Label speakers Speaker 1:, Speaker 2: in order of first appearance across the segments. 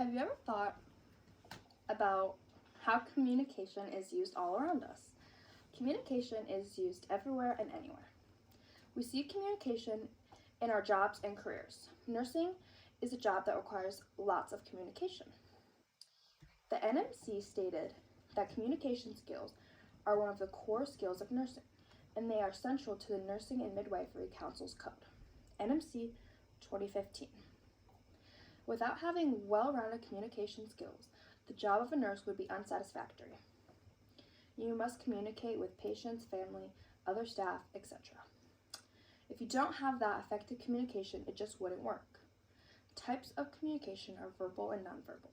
Speaker 1: Have you ever thought about how communication is used all around us? Communication is used everywhere and anywhere. We see communication in our jobs and careers. Nursing is a job that requires lots of communication. The NMC stated that communication skills are one of the core skills of nursing, and they are central to the Nursing and Midwifery Council's code, NMC 2015. Without having well-rounded communication skills, the job of a nurse would be unsatisfactory. You must communicate with patients, family, other staff, etc. If you don't have that effective communication, it just wouldn't work. Types of communication are verbal and nonverbal.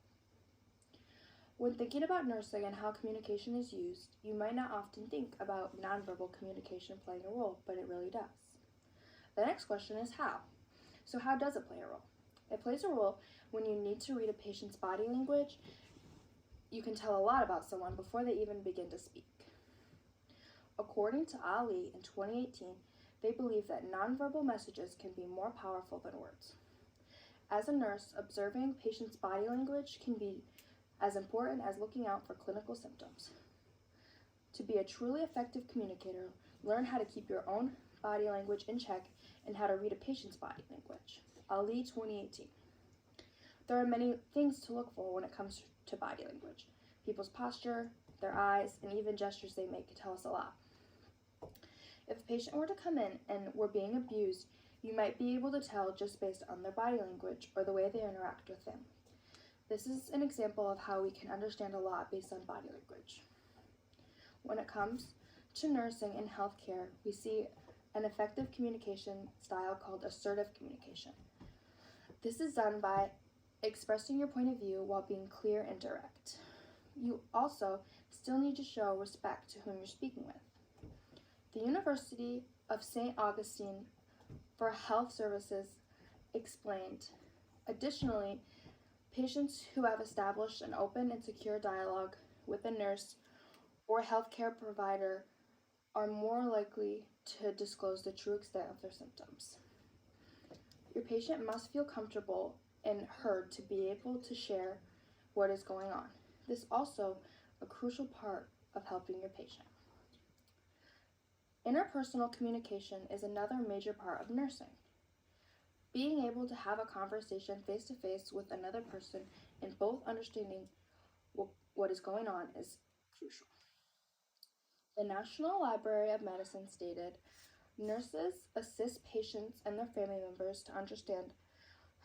Speaker 1: When thinking about nursing and how communication is used, you might not often think about nonverbal communication playing a role, but it really does. The next question is how. So how does it play a role? It plays a role when you need to read a patient's body language. You can tell a lot about someone before they even begin to speak. According to Ali in 2018, they believe that nonverbal messages can be more powerful than words. As a nurse, observing patients' body language can be as important as looking out for clinical symptoms. To be a truly effective communicator, learn how to keep your own body language in check and how to read a patient's body language. Ali 2018. There are many things to look for when it comes to body language. People's posture, their eyes, and even gestures they make can tell us a lot. If a patient were to come in and were being abused, you might be able to tell just based on their body language or the way they interact with them. This is an example of how we can understand a lot based on body language. When it comes to nursing and healthcare, we see an effective communication style called assertive communication. This is done by expressing your point of view while being clear and direct. You also still need to show respect to whom you're speaking with. The University of St. Augustine for Health Services explained, additionally, patients who have established an open and secure dialogue with a nurse or healthcare provider are more likely to disclose the true extent of their symptoms. Your patient must feel comfortable and heard to be able to share what is going on. This is also a crucial part of helping your patient. Interpersonal communication is another major part of nursing. Being able to have a conversation face-to-face with another person and both understanding what is going on is crucial. The National Library of Medicine stated, nurses assist patients and their family members to understand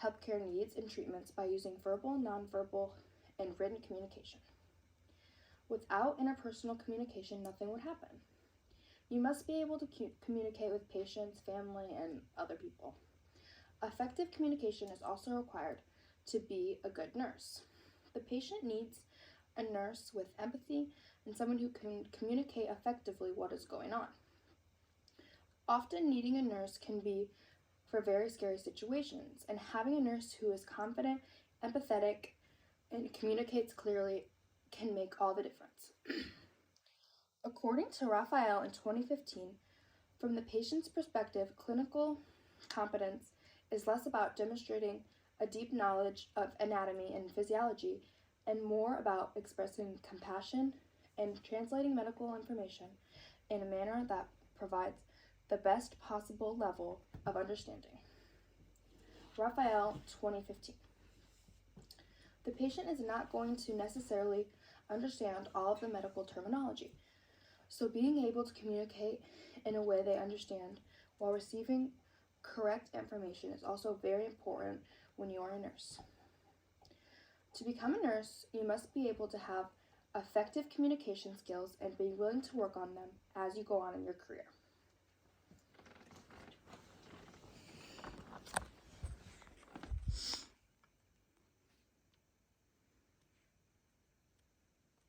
Speaker 1: healthcare needs and treatments by using verbal, nonverbal, and written communication. Without interpersonal communication, nothing would happen. You must be able to communicate with patients, family, and other people. Effective communication is also required to be a good nurse. The patient needs a nurse with empathy and someone who can communicate effectively what is going on. Often needing a nurse can be for very scary situations, and having a nurse who is confident, empathetic, and communicates clearly can make all the difference. According to Raphael in 2015, from the patient's perspective, clinical competence is less about demonstrating a deep knowledge of anatomy and physiology and more about expressing compassion and translating medical information in a manner that provides the best possible level of understanding. Raphael 2015. The patient is not going to necessarily understand all of the medical terminology, so being able to communicate in a way they understand while receiving correct information is also very important when you are a nurse. To become a nurse, you must be able to have effective communication skills and be willing to work on them as you go on in your career.